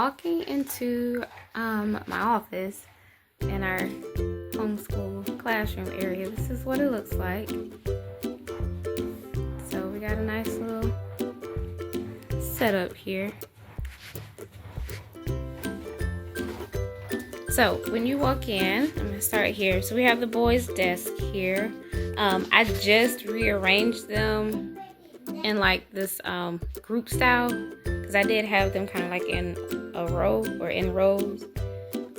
walking into my office in our homeschool classroom area. This is what it looks like. So we got a nice little setup here. So when you walk in, I'm gonna start here. So we have the boys' desk here. I just rearranged them in like this group style because I did have them kind of like in a row or in rows,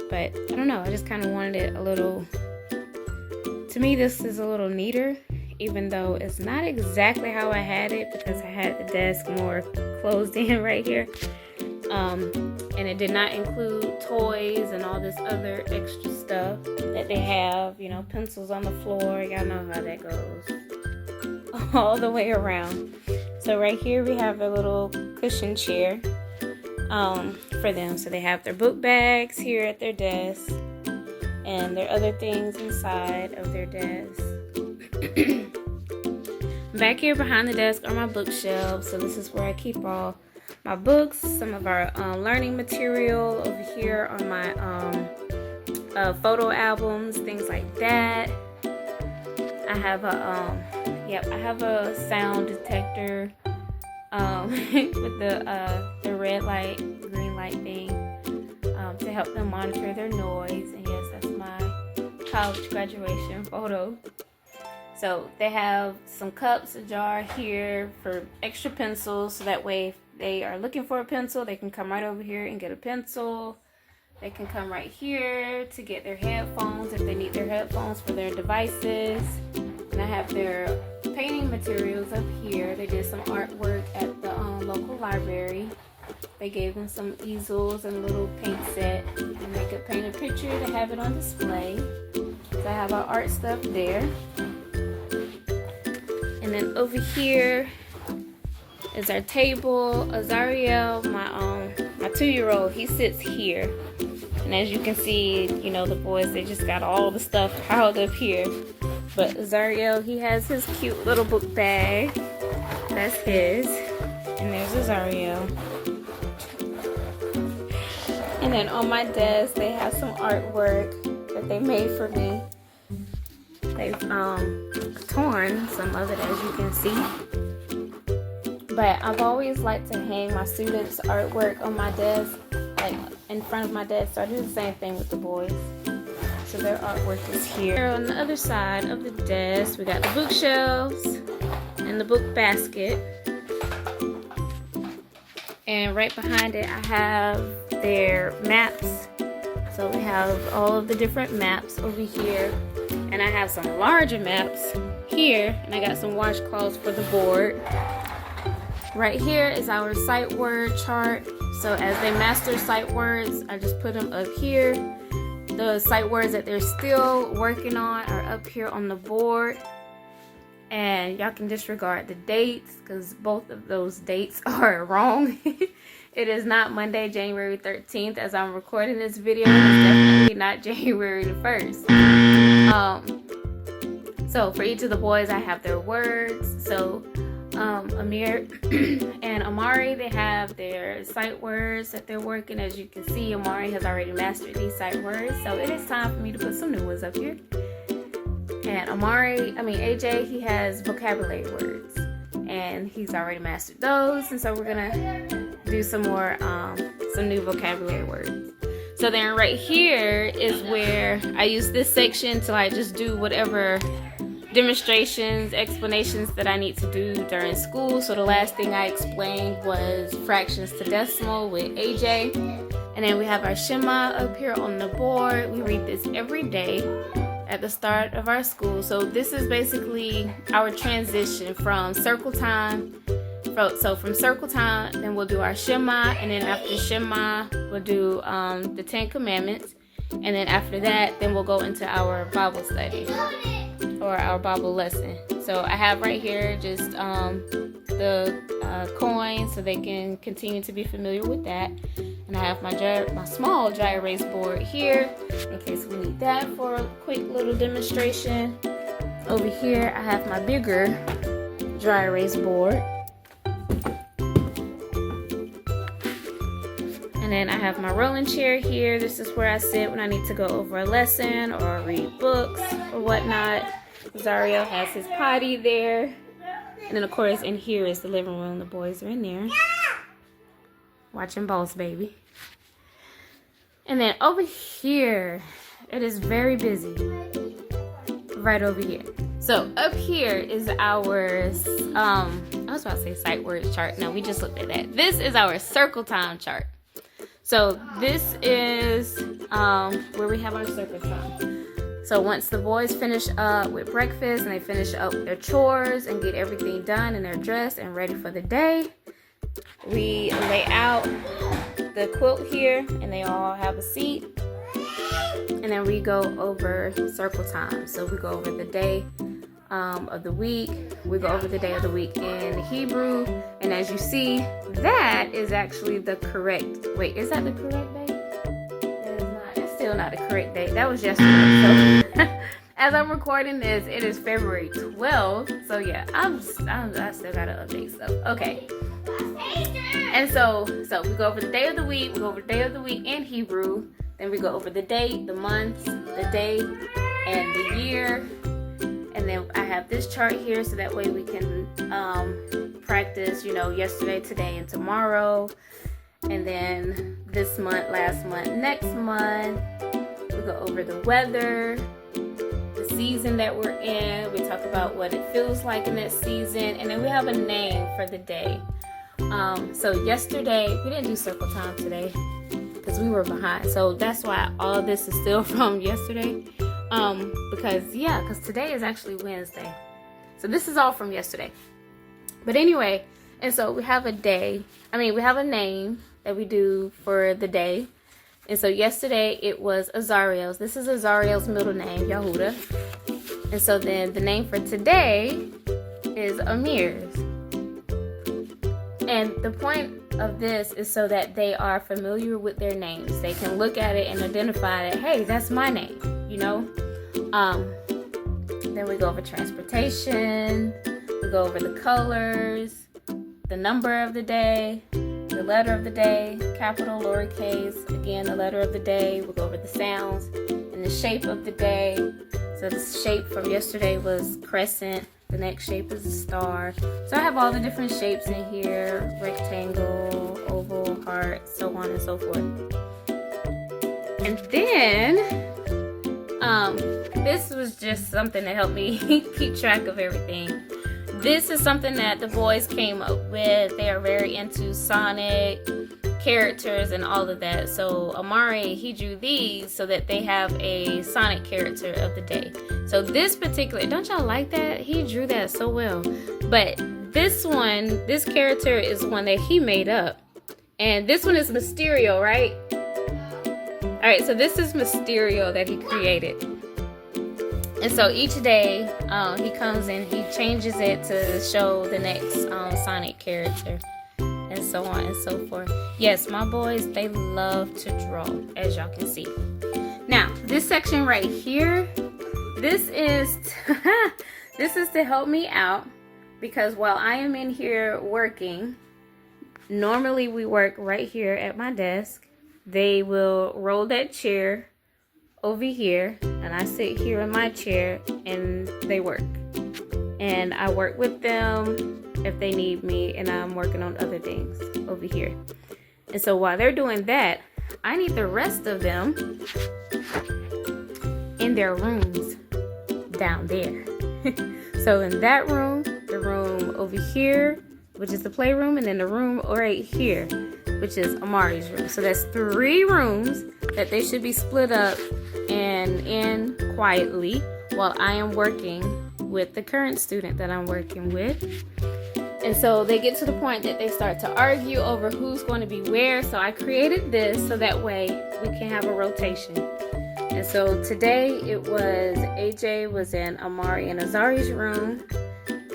but I don't know, I just kind of wanted it a little, to me this is a little neater, even though it's not exactly how I had it because I had the desk more closed in right here, and it did not include toys and all this other extra stuff that they have, you know, pencils on the floor, y'all know how that goes all the way around. So right here we have a little cushion chair for them. So they have their book bags here at their desk and their other things inside of their desk. Back here behind the desk are my bookshelves. So this is where I keep all my books, some of our learning material. Over here are my photo albums, things like that. I have a sound detector with the red light, green light thing to help them monitor their noise. And yes, that's my college graduation photo. So they have some cups, a jar here for extra pencils, so that way if they are looking for a pencil, they can come right over here and get a pencil. They can come right here to get their headphones if they need their headphones for their devices. And I have their painting materials up here. They did some artwork at the local library. They gave them some easels and a little paint set, and they could paint a picture to have it on display. So I have our art stuff there. And then over here is our table. Azariel, my 2-year-old, he sits here. And as you can see, you know, the boys, they just got all the stuff piled up here. But Azariel, he has his cute little book bag. That's his. And there's Azariel. And then on my desk, they have some artwork that they made for me. They've torn some of it, as you can see. But I've always liked to hang my students' artwork on my desk, like in front of my desk. So I do the same thing with the boys. So their artwork is here. On the other side of the desk, we got the bookshelves and the book basket. And right behind it, I have their maps. So we have all of the different maps over here. And I have some larger maps here. And I got some washcloths for the board. Right here is our sight word chart. So as they master sight words, I just put them up here. The sight words that they're still working on are up here on the board. And y'all can disregard the dates because both of those dates are wrong. It is not Monday, January 13th as I'm recording this video. It's definitely not January the 1st. So for each of the boys, I have their words. So Amir and Amari, they have their sight words that they're working. As you can see, Amari has already mastered these sight words, so it is time for me to put some new ones up here. And AJ, he has vocabulary words, and he's already mastered those, and so we're gonna do some more, some new vocabulary words. So then right here is where I use this section to like just do whatever demonstrations, explanations that I need to do during school. So the last thing I explained was fractions to decimal with AJ. And then we have our Shema up here on the board. We read this every day at the start of our school. So this is basically our transition from circle time. So from circle time, then we'll do our Shema. And then after Shema, we'll do the 10 Commandments. And then after that, then we'll go into our Bible study or our Bible lesson. So I have right here just the coins so they can continue to be familiar with that. And I have my small dry erase board here in case we need that for a quick little demonstration. Over here I have my bigger dry erase board. And then I have my rolling chair here. This is where I sit when I need to go over a lesson or read books or whatnot. Zario has his potty there. And then, of course, in here is the living room. The boys are in there watching Boss Baby. And then over here, it is very busy. Right over here. So up here is our, I was about to say sight words chart. No, we just looked at that. This is our circle time chart. So this is where we have our circle time. So once the boys finish up with breakfast and they finish up their chores and get everything done and they're dressed and ready for the day, we lay out the quilt here and they all have a seat. And then we go over circle time. So we go over the day of the week. We go over the day of the week in Hebrew. And as you see, that is actually the correct. Wait, is that the correct day? That is not. It's still not the correct day. That was yesterday. So as I'm recording this, it is February 12th. So yeah, I still gotta update stuff. Okay. And so we go over the day of the week. We go over the day of the week in Hebrew. Then we go over the date, the month, the day, and the year. And then I have this chart here so that way we can practice, yesterday, today, and tomorrow. And then this month, last month, next month. We go over the weather, the season that we're in. We talk about what it feels like in that season. And then we have a name for the day. So yesterday, we didn't do circle time today because we were behind. So that's why all this is still from yesterday. Because today is actually Wednesday. So this is all from yesterday. But anyway, and so we have a name that we do for the day. And so yesterday it was Azariel's. This is Azariel's middle name, Yahuda. And so then the name for today is Amir's. And the point of this is so that they are familiar with their names. They can look at it and identify that, hey, that's my name, Then we go over transportation. We go over the colors, the number of the day, the letter of the day, capital, lowercase, again, the letter of the day. We go over the sounds and the shape of the day. So the shape from yesterday was crescent. The next shape is a star. So I have all the different shapes in here: rectangle, oval, heart, so on and so forth. And then, this was just something to help me keep track of everything. This is something that the boys came up with. They are very into Sonic characters and all of that. So Amari, he drew these so that they have a Sonic character of the day. So this particular, don't y'all like that? He drew that so well. But this character is one that he made up. And this one is Mysterio, right? All right, so this is Mysterio that he created. And so each day, he comes in, he changes it to show the next Sonic character. And so on and so forth. Yes, my boys, they love to draw, as y'all can see. Now, this section right here, this is to help me out, because while I am in here working, normally we work right here at my desk. They will roll that chair over here, and I sit here in my chair, and they work. And I work with them if they need me, and I'm working on other things over here. And so while they're doing that, I need the rest of them in their rooms down there. So in that room, the room over here, which is the playroom, and then the room right here, which is Amari's room. So that's 3 rooms that they should be split up and in quietly while I am working with the current student that I'm working with. And so they get to the point that they start to argue over who's going to be where. So I created this so that way we can have a rotation. And so today it was AJ was in Amari and Azari's room,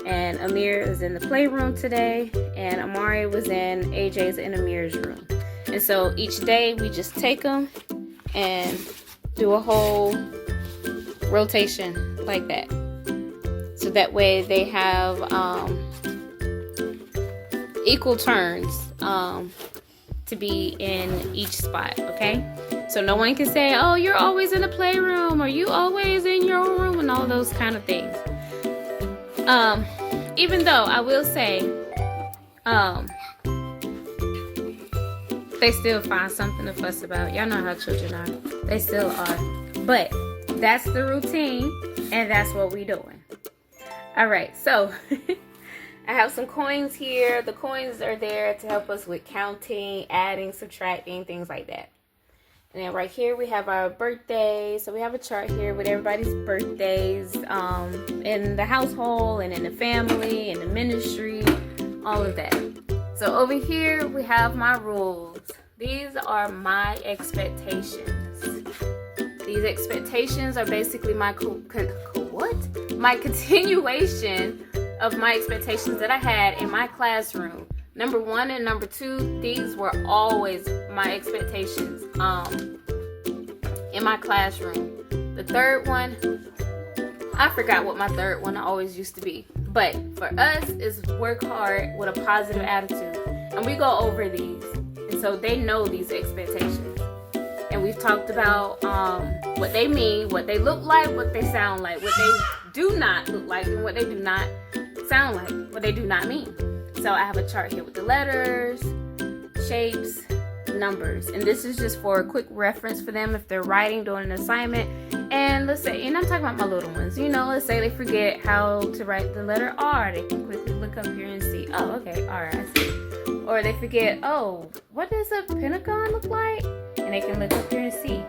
and Amir was in the playroom today, and Amari was in AJ's and Amir's room. And so each day we just take them and do a whole rotation like that. So that way they have equal turns to to be in each spot, okay? So no one can say, oh, you're always in the playroom, or you always in your room, and all those kind of things. Even though I will say, they still find something to fuss about. Y'all know how children are. They still are. But that's the routine, and that's what we doing. All right, so I have some coins here. The coins are there to help us with counting, adding, subtracting, things like that. And then right here we have our birthdays. So we have a chart here with everybody's birthdays in the household and in the family and the ministry, all of that. So over here we have my rules. These are my expectations. These expectations are basically my my continuation of my expectations that I had in my classroom. Number 1 and number 2, these were always my expectations in my classroom. The third one, I forgot what my third one always used to be. But for us, is work hard with a positive attitude. And we go over these. And so they know these expectations. And we've talked about what they mean, what they look like, what they sound like, what they do not look like, and what they do not sound like, what they do not mean. So I have a chart here with the letters, shapes, numbers. And this is just for a quick reference for them if they're writing, doing an assignment. And let's say, and I'm talking about my little ones, you know, let's say they forget how to write the letter R. They can quickly look up here and see, oh, okay, R, I see. Or they forget, oh, what does a pentagon look like? And they can look up here and see.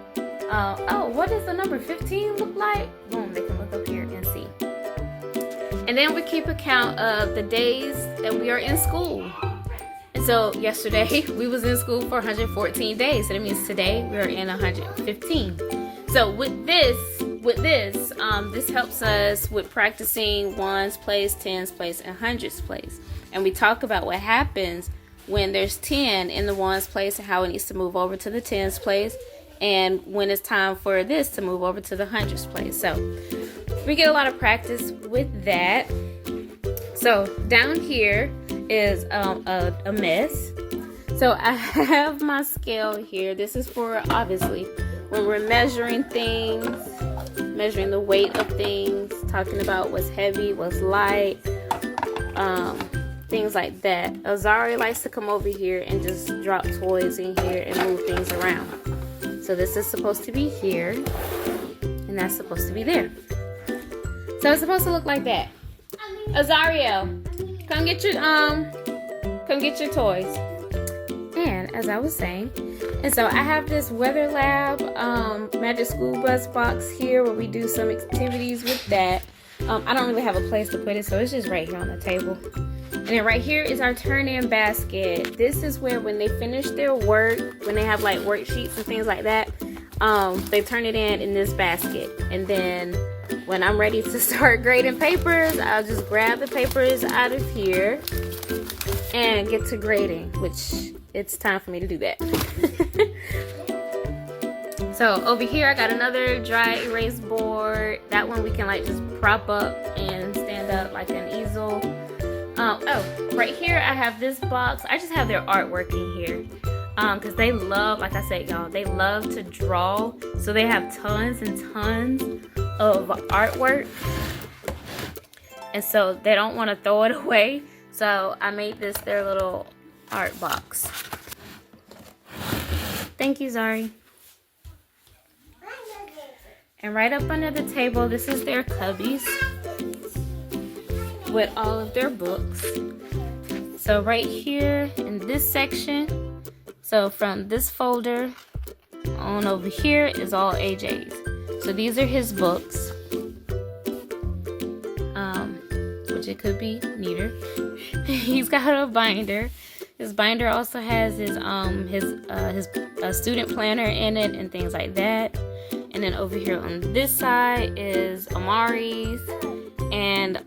Oh, what does the number 15 look like? Boom, they can look up here and see. And then we keep account of the days that we are in school. And so yesterday we was in school for 114 days. So that means today we are in 115. So with this, this helps us with practicing ones place, tens place, and hundreds place. And we talk about what happens when there's 10 in the ones place and how it needs to move over to the tens place, and when it's time for this to move over to the hundreds place. So we get a lot of practice with that. So down here is a mess. So I have my scale here. This is for obviously when we're measuring things, measuring the weight of things, talking about what's heavy, what's light, things like that. Azari likes to come over here and just drop toys in here and move things around. So this is supposed to be here, and that's supposed to be there. So it's supposed to look like that. Azariel, come get your toys. And as I was saying, and so I have this Weather Lab Magic School Bus box here where we do some activities with that. I don't really have a place to put it, so it's just right here on the table. And then right here is our turn-in basket. This is where when they finish their work, when they have like worksheets and things like that, they turn it in this basket. And then when I'm ready to start grading papers, I'll just grab the papers out of here and get to grading, which it's time for me to do that. So over here I got another dry erase board. That one we can like just prop up and stand up like an easel. Oh, right here I have this box. I just have their artwork in here because they love, like I said, y'all, they love to draw. So they have tons and tons of artwork, and so they don't want to throw it away. So I made this their little art box. Thank you, Zari. And right up under the table, this is their cubbies with all of their books. So right here in this section, so from this folder on over here is all AJ's. So these are his books, which it could be neater. He's got a binder. His binder also has his student planner in it and things like that. And then over here on this side is Amari's. And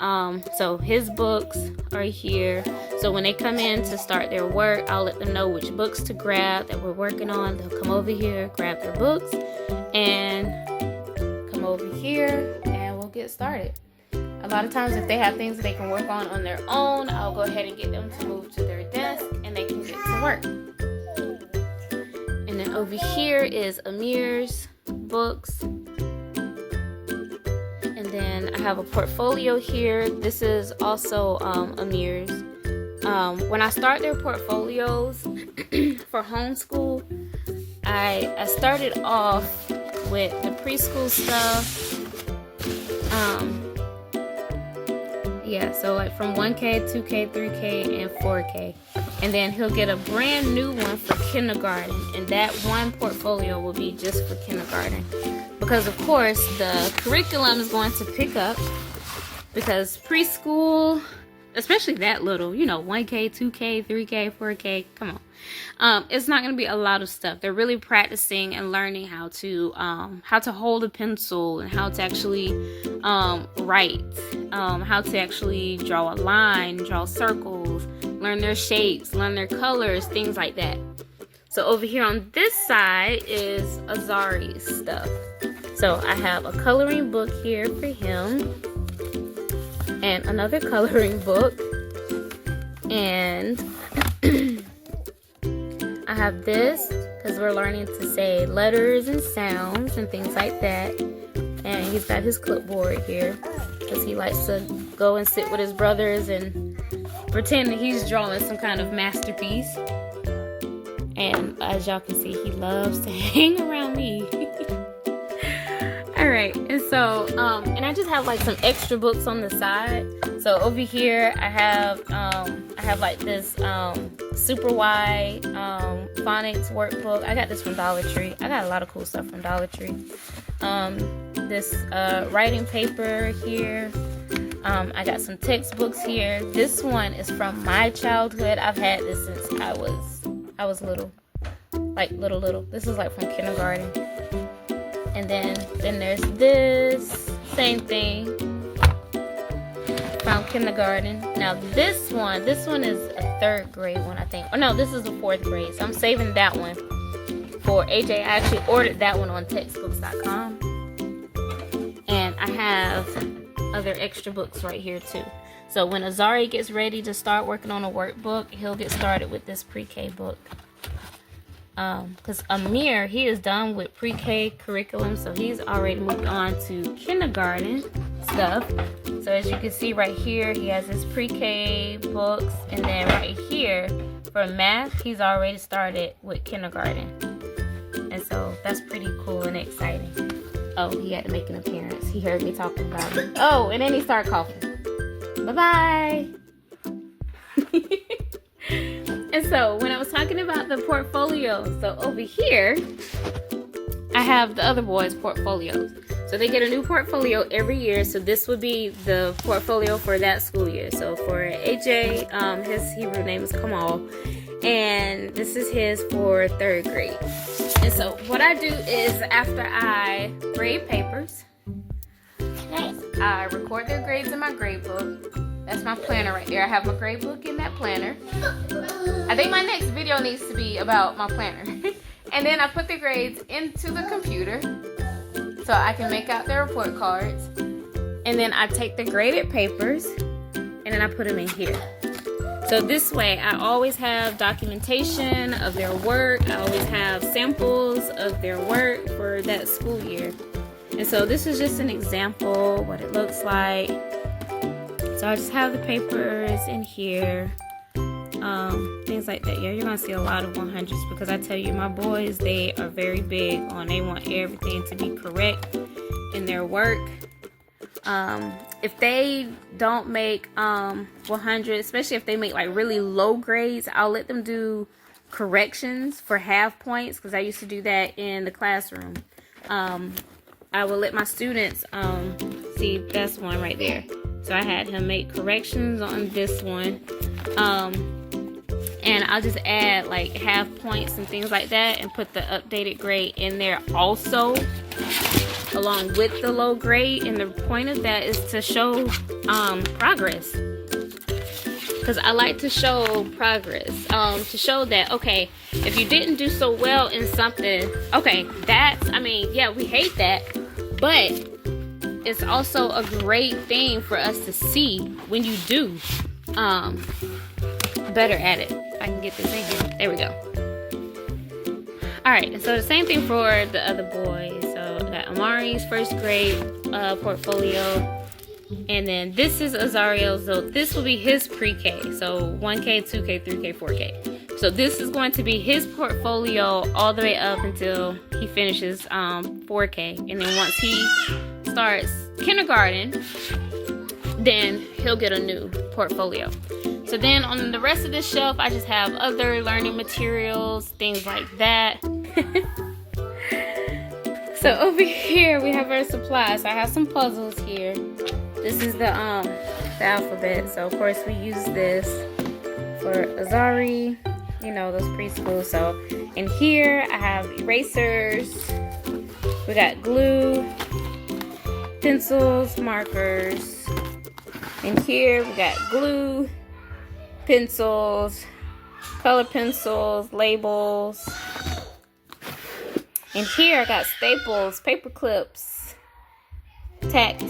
so his books are here. So when they come in to start their work, I'll let them know which books to grab that we're working on. They'll come over here, grab their books, and come over here, and we'll get started. A lot of times if they have things that they can work on their own, I'll go ahead and get them to move to their desk, and they can get to work. Over here is Amir's books. And then I have a portfolio here. This is also Amir's. When I start their portfolios for homeschool, I started off with the preschool stuff. Yeah, so like from 1K, 2K, 3K, and 4K. And then he'll get a brand new one for kindergarten. And that one portfolio will be just for kindergarten. Because of course, the curriculum is going to pick up. Because preschool, especially that little, 1K, 2K, 3K, 4K, come on. It's not going to be a lot of stuff. They're really practicing and learning how to hold a pencil and how to actually write, how to actually draw a line, draw circles, learn their shapes, learn their colors, things like that. So over here on this side is Azari's stuff. So I have a coloring book here for him and another coloring book, and I have this because we're learning to say letters and sounds and things like that. And he's got his clipboard here because he likes to go and sit with his brothers and pretend that he's drawing some kind of masterpiece. And as y'all can see, he loves to hang around me. Alright, and so, and I just have like some extra books on the side. So over here, I have like this super wide phonics workbook. I got this from Dollar Tree. I got a lot of cool stuff from Dollar Tree. This writing paper here. I got some textbooks here. This one is from my childhood. I've had this since I was little, like little. This is like from kindergarten. And then there's this, same thing, from kindergarten. Now this one is a 3rd grade one, I think. Oh no, this is a 4th grade. So I'm saving that one for AJ. I actually ordered that one on textbooks.com. And I have other extra books right here too. So when Azari gets ready to start working on a workbook, he'll get started with this pre-K book. Because Amir, he is done with pre-K curriculum, so he's already moved on to kindergarten stuff. So as you can see right here, he has his pre-K books, and then right here for math, he's already started with kindergarten. And so that's pretty cool and exciting. Oh, he had to make an appearance. He heard me talking about it. Oh, and then he started coughing. Bye-bye. And so when I was talking about the portfolios, so over here, I have the other boys' portfolios. So they get a new portfolio every year. So this would be the portfolio for that school year. So for AJ, his Hebrew name is Kamal. And this is his for 3rd grade. And so what I do is after I grade papers, I record their grades in my grade book. That's my planner right there. I have my grade book in that planner. I think my next video needs to be about my planner. And then I put the grades into the computer so I can make out their report cards. And then I take the graded papers and then I put them in here. So this way I always have documentation of their work. I always have samples of their work for that school year. And so this is just an example what it looks like. So I just have the papers in here, things like that. Yeah, you're gonna see a lot of 100s because I tell you, my boys, they are very big on, they want everything to be correct in their work. If they don't make 100, especially if they make like really low grades, I'll let them do corrections for half points because I used to do that in the classroom. I will let my students see, that's one right there. So I had him make corrections on this one. And I'll just add like half points and things like that and put the updated grade in there also along with the low grade. And the point of that is to show progress. Because I like to show progress. To show that, okay, if you didn't do so well in something, okay, that's, I mean, yeah, we hate that. But it's also a great thing for us to see when you do better at it. I can get this in here. There we go. Alright, so the same thing for the other boys. So I got Amari's first grade portfolio. And then this is Azariel's. So this will be his pre-K. So 1K, 2K, 3K, 4K. So this is going to be his portfolio all the way up until he finishes 4K. And then once he starts kindergarten, then he'll get a new portfolio. So then on the rest of this shelf, I just have other learning materials, things like that. So over here, we have our supplies. So I have some puzzles here. This is the alphabet. So of course we use this for Azari, you know, those preschool. So in here, I have erasers. We got glue, pencils, markers. In here, we got glue, pencils, color pencils, labels. In here I got staples, paper clips, tacks,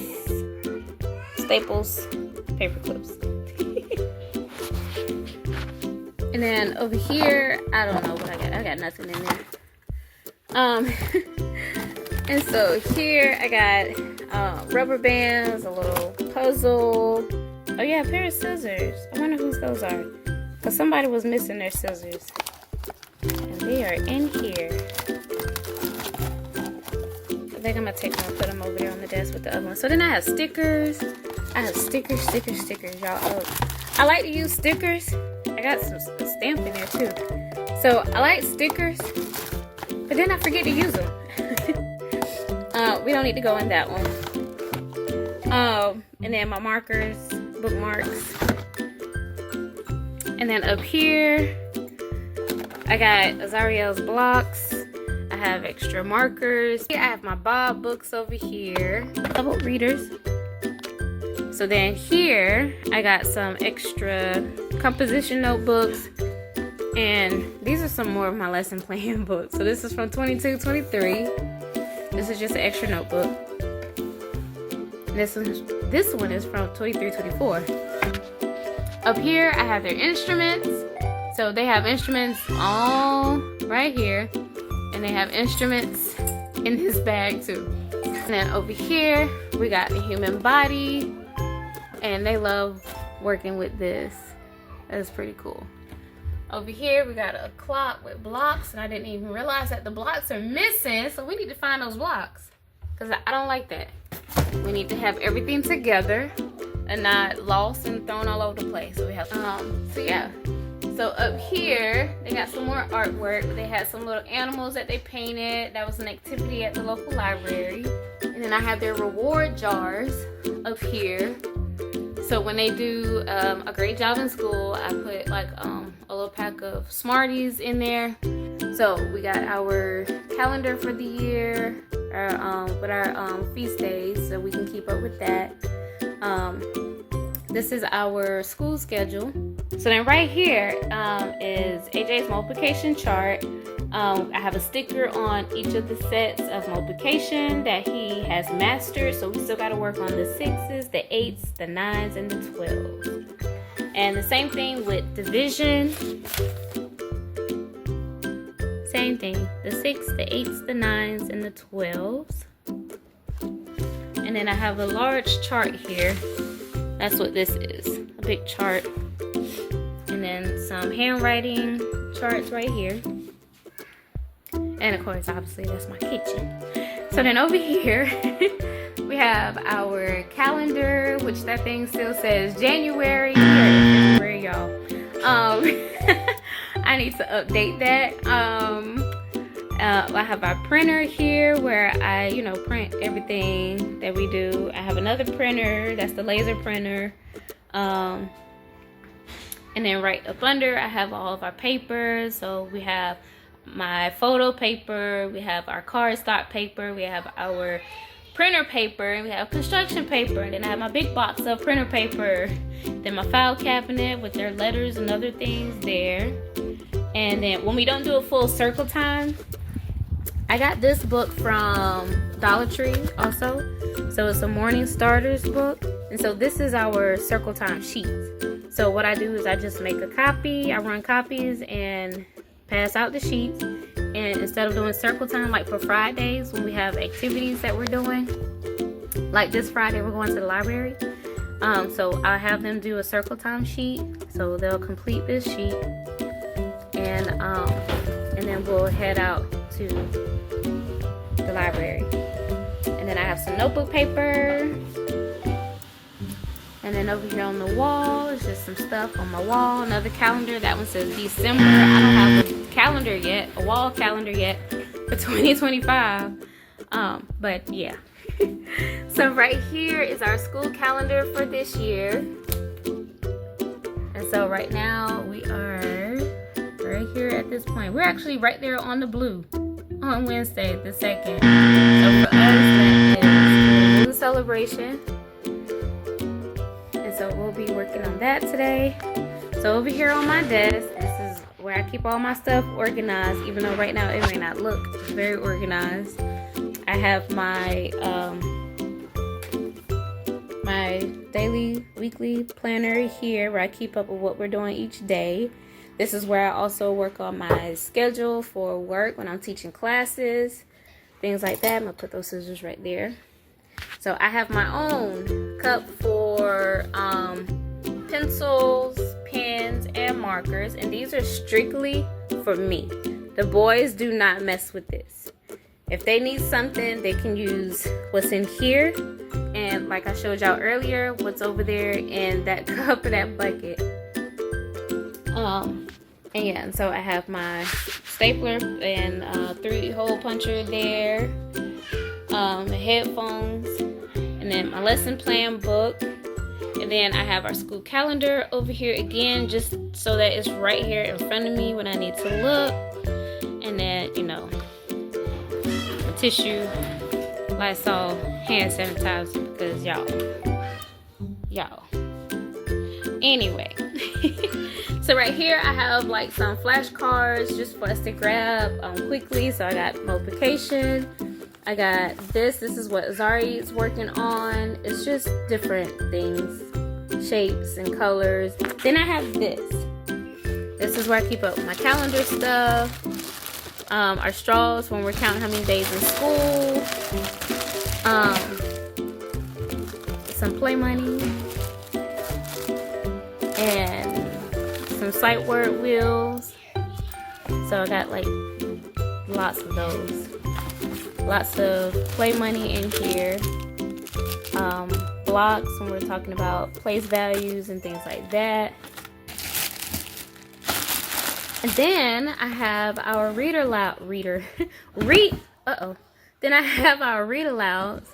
staples, paper clips. And then over here, I don't know what I got. I got nothing in there. And so here I got rubber bands, a little puzzle. Oh yeah, a pair of scissors. I wonder whose those are. Because somebody was missing their scissors. And they are in here. I think I'm going to take them and put them over there on the desk with the other one. So then I have stickers. I have stickers, y'all. I like to use stickers. I got some stamp in there too. So I like stickers. But then I forget to use them. We don't need to go in that one. And then my markers. Bookmarks. And then up here I got Azariel's blocks. I have extra markers. Here I have my Bob books over here. Double readers. So then here I got some extra composition notebooks. And these are some more of my lesson plan books. So this is from 22-23. This is just an extra notebook. This one is from 23-24. Up here, I have their instruments. So they have instruments all right here. And they have instruments in this bag too. And then over here, we got the human body. And they love working with this. That's pretty cool. Over here, we got a clock with blocks. And I didn't even realize that the blocks are missing. So we need to find those blocks. Because I don't like that. We need to have everything together and not lost and thrown all over the place. So we have so yeah. So up here they got some more artwork. They had some little animals that they painted. That was an activity at the local library. And then I have their reward jars up here. So when they do a great job in school, I put like a little pack of Smarties in there. So we got our calendar for the year, with our feast days, so we can keep up with that. This is our school schedule. So then right here is AJ's multiplication chart. I have a sticker on each of the sets of multiplication that he has mastered. So we still got to work on the 6s, the 8s, the 9s, and the 12s. And the same thing with division. Same thing, the 6s, the 8s, the 9s, and the 12s. And then I have a large chart here. That's what this is, a big chart. And then some handwriting charts right here. And of course, obviously, that's my kitchen. So then over here, we have our calendar, which that thing still says January. February, y'all. I need to update that. I have our printer here where I, print everything that we do. I have another printer, that's the laser printer. And then right up under, I have all of our papers. So we have my photo paper, we have our cardstock paper, we have our printer paper, we have construction paper, and then I have my big box of printer paper. Then my file cabinet with their letters and other things there. And then when we don't do a full circle time, I got this book from Dollar Tree also. So it's a morning starters book. And so this is our circle time sheet. So what I do is I just make a copy, I run copies and pass out the sheets. and instead of doing circle time, like for Fridays when we have activities that we're doing, like this Friday we're going to the library. So I'll have them do a circle time sheet. So they'll complete this sheet, and then we'll head out to the library. And then I have some notebook paper. And then over here on the wall is just some stuff on my wall. Another calendar. That one says December. I don't have a calendar yet, a wall calendar yet for 2025. But yeah. So right here is our school calendar for this year. And so right now we are right here at this point. We're actually right there on the blue on Wednesday the 2nd. So for us, that is the blue celebration. So we'll be working on that today. So over here on my desk, this is where I keep all my stuff organized, even though right now it may not look very organized. I have my my daily, weekly planner here where I keep up with what we're doing each day. This is where I also work on my schedule for work when I'm teaching classes, things like that. I'm gonna put those scissors right there. So I have my own cup for pencils, pens, and markers. And these are strictly for me. The boys do not mess with this. If they need something, they can use what's in here. And like I showed y'all earlier, what's over there in that cup or that bucket. And yeah, and so I have my stapler and 3-hole puncher there. The headphones, and then my lesson plan book, and then I have our school calendar over here again, just so that it's right here in front of me when I need to look. And then, you know, a tissue, Lysol, hand sanitizer, because y'all. Anyway, so right here I have like some flashcards just for us to grab quickly. So I got multiplication. I got this. This is what Zari is working on. It's just different things, shapes and colors. Then I have this. This is where I keep up my calendar stuff. Our straws when we're counting how many days in school. Some play money. And some sight word wheels. So I got like lots of those. Lots of play money in here. Blocks when we're talking about place values and things like that. And then I have our Then I have our read alouds.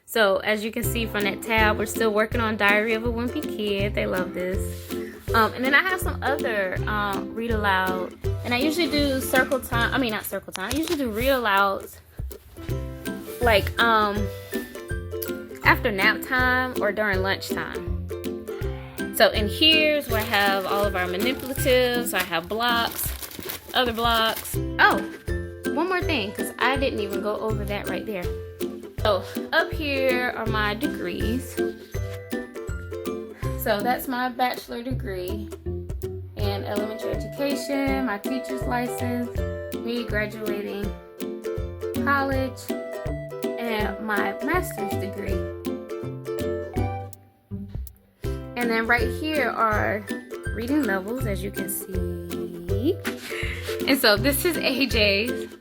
So as you can see from that tab, we're still working on Diary of a Wimpy Kid. They love this. And then I have some other read aloud. And I usually do circle time. I mean, not circle time. I usually do read alouds like after nap time or during lunchtime. So in here's where I have all of our manipulatives. I have blocks, other blocks. Oh, one more thing, because I didn't even go over that right there. So up here are my degrees. So that's my bachelor degree in elementary education, my teacher's license, me graduating college, and my master's degree. And then right here are reading levels, as you can see. And so this is AJ's.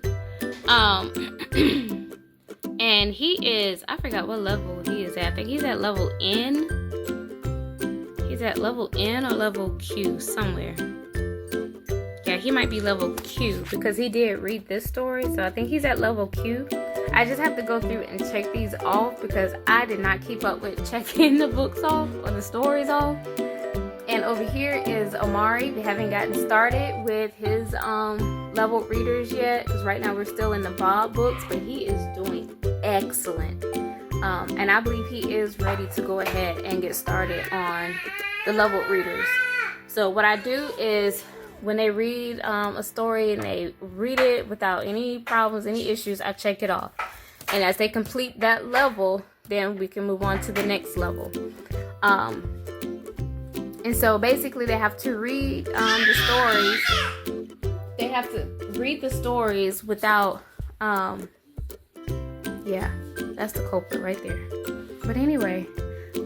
And he is, I forgot what level he is at. I think he's at level N. He's at level N or level Q somewhere. Yeah, he might be level Q because he did read this story. So I think he's at level Q. I just have to go through and check these off because I did not keep up with checking the books off or the stories off. And over here is Omari. We haven't gotten started with his level readers yet because right now we're still in the Bob books, but he is doing excellent. And I believe he is ready to go ahead and get started on the level readers. So what I do is when they read a story and they read it without any problems, any issues, I check it off. And as they complete that level, then we can move on to the next level. And so basically they have to read the stories. They have to read the stories without, yeah, that's the culprit right there. But anyway,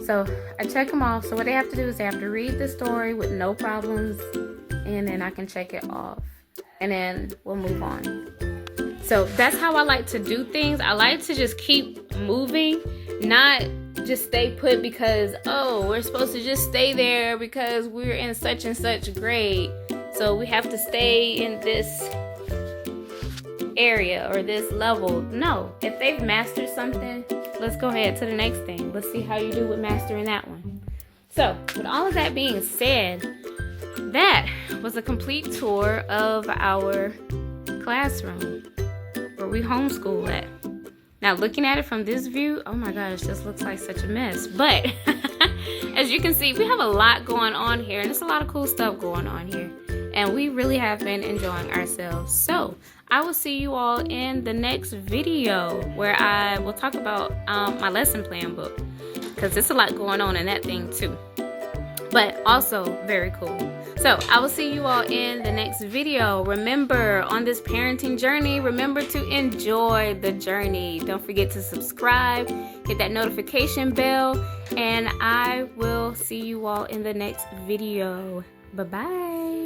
so I check them off. So what they have to do is they have to read the story with no problems, and then I can check it off, and then we'll move on. So that's how I like to do things. I like to just keep moving, not just stay put because, oh, we're supposed to just stay there because we're in such and such grade. So we have to stay in this area or this level. No, if they've mastered something, let's go ahead to the next thing. Let's see how you do with mastering that one. So with all of that being said, that was a complete tour of our classroom where we homeschool at. Now looking at it from this view, oh my gosh, this looks like such a mess. But as you can see, we have a lot going on here, and there's a lot of cool stuff going on here. And we really have been enjoying ourselves. So I will see you all in the next video where I will talk about my lesson plan book, because there's a lot going on in that thing too. But also very cool. So I will see you all in the next video. Remember, on this parenting journey, remember to enjoy the journey. Don't forget to subscribe, hit that notification bell, and I will see you all in the next video. Bye-bye.